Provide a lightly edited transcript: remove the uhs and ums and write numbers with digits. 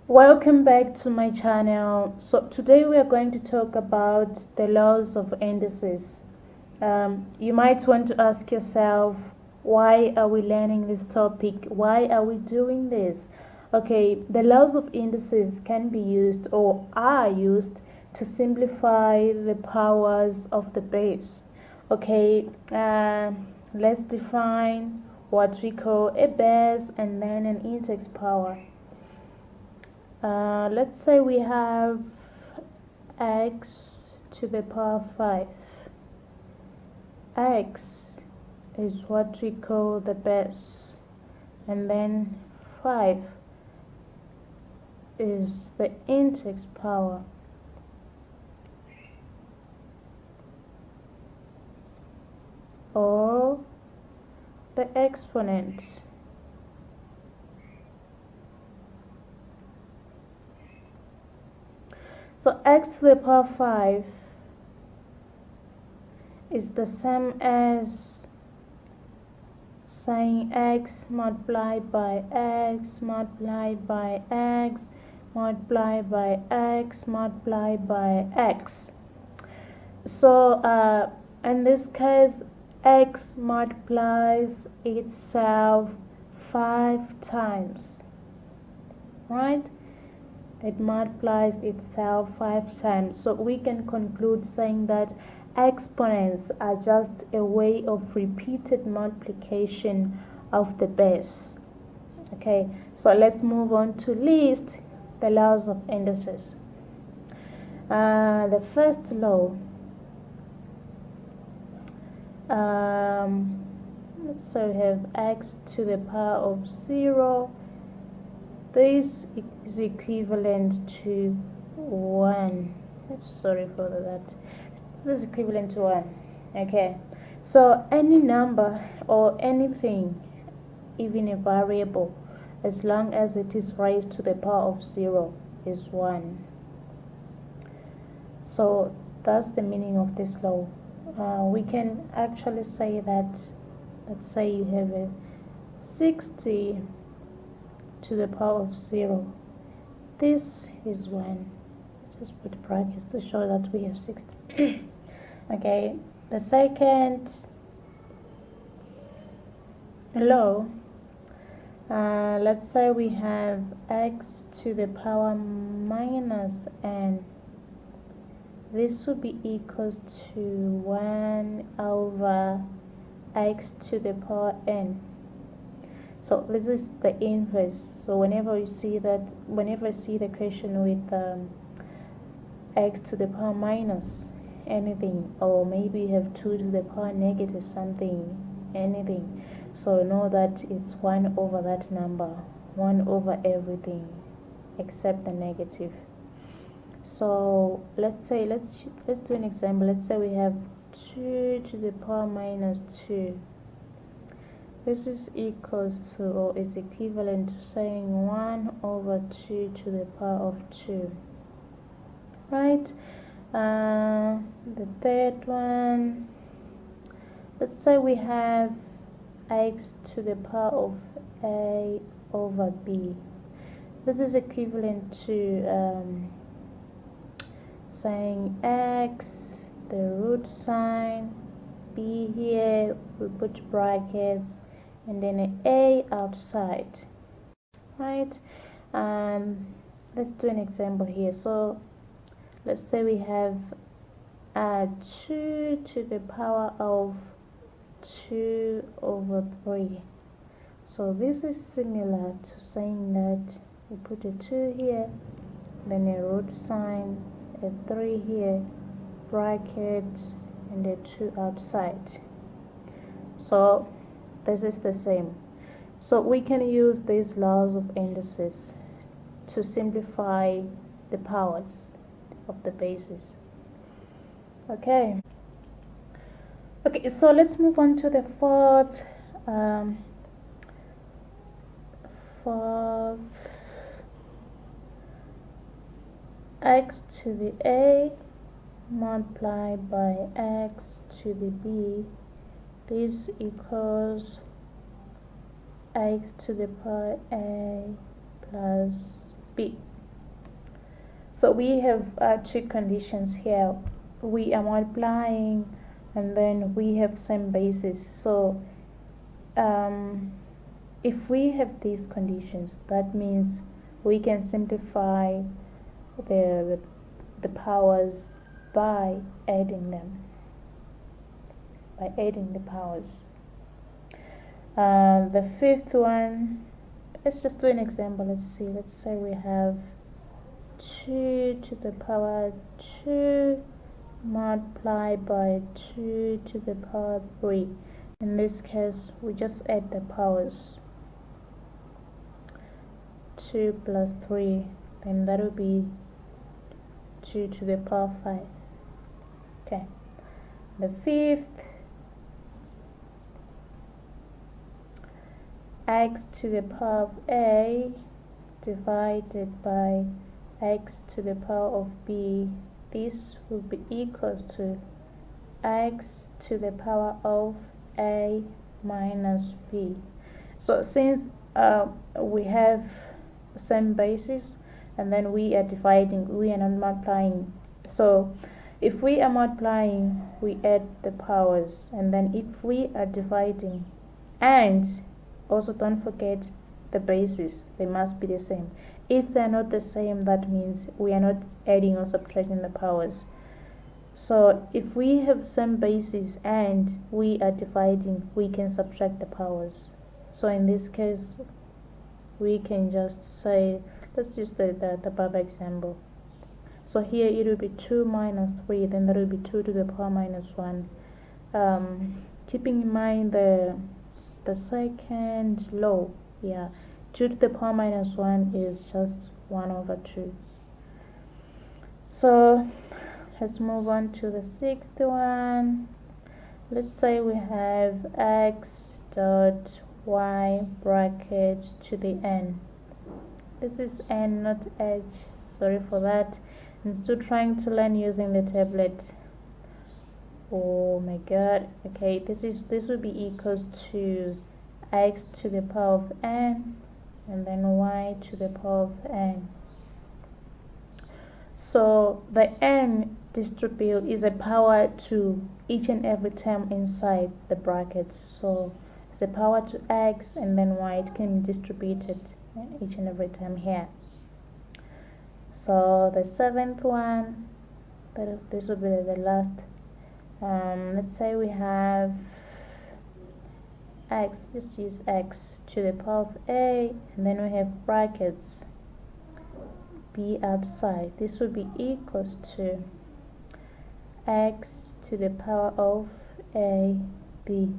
Welcome back to my channel. So today we are going to talk about the laws of indices. You might want to ask yourself, why are we learning this topic? Why are we doing this? Okay, the laws of indices can be used or are used to simplify the powers of the base. Okay, let's define what we call a base and then an index power. Let's say we have x to the power 5. X is what we call the base, and then 5 is the index power. Or the exponent. So x to the power 5 is the same as saying x multiplied by x multiplied by x multiplied by x multiplied by x. So in this case, x multiplies itself 5 times, right? It multiplies itself 5 times. So we can conclude saying that exponents are just a way of repeated multiplication of the base. Okay, so let's move on to list the laws of indices. The first law, so we have x to the power of 0. This is equivalent to 1. Sorry for that. This is equivalent to 1. Okay, so any number or anything, even a variable, as long as it is raised to the power of 0, is 1. So that's the meaning of this law. We can actually say that, let's say you have a 60 to the power of 0. This is 1. Just put brackets to show that we have 60. Okay, the second law, let's say we have x to the power minus n. This would be equals to 1 over x to the power n. So this is the inverse. So whenever you see the question with x to the power minus anything, or maybe you have 2 to the power negative something, anything, so know that it's 1 over that number, 1 over everything except the negative. So let's do an example. Let's say we have 2 to the power minus 2. This is equals to, or is equivalent to saying 1 over 2 to the power of 2, right? The third one, let's say we have x to the power of a over b. This is equivalent to saying x, the root sign, b here, we put brackets, and then an a outside, right? Let's do an example here. So let's say we have 2 to the power of 2 over 3. So this is similar to saying that we put a 2 here, then a root sign, a 3 here, bracket, and a 2 outside. So this is the same. So we can use these laws of indices to simplify the powers of the bases. Okay, so let's move on to the fourth x to the a multiplied by x to the b. This equals x to the power a plus b. So we have two conditions here. We are multiplying and then we have same basis. So if we have these conditions, that means we can simplify the powers by adding them, by adding the powers. The fifth one, let's just do an example. Let's see. Let's say we have 2 to the power 2 multiplied by 2 to the power 3. In this case, we just add the powers. 2 plus 3, then that will be 2 to the power 5. Okay. The fifth, x to the power of a divided by x to the power of b. This will be equal to x to the power of a minus b. So since we have same basis and then we are dividing, we are not multiplying. So if we are multiplying, we add the powers, and then if we are dividing, and also don't forget the basis, they must be the same. If they're not the same, that means we are not adding or subtracting the powers. So if we have same basis and we are dividing, we can subtract the powers. So in this case, we can just say, let's use the above example. So here it will be 2 minus 3, then that will be 2 to the power minus 1. Keeping in mind the second law, 2 to the power minus 1 is just 1 over 2. So let's move on to the sixth one. Let's say we have x dot y bracket to the n. This is n, not h. Sorry for that. I'm still trying to learn using the tablet. Oh my god. Okay, this will be equals to x to the power of n and then y to the power of n. So the n distribute is a power to each and every term inside the brackets. So it's a power to x and then y. It can be distributed each and every term here. So the seventh one, this will be the last. Let's say we have x, just use x to the power of a, and then we have brackets b outside. This will be equals to x to the power of a b.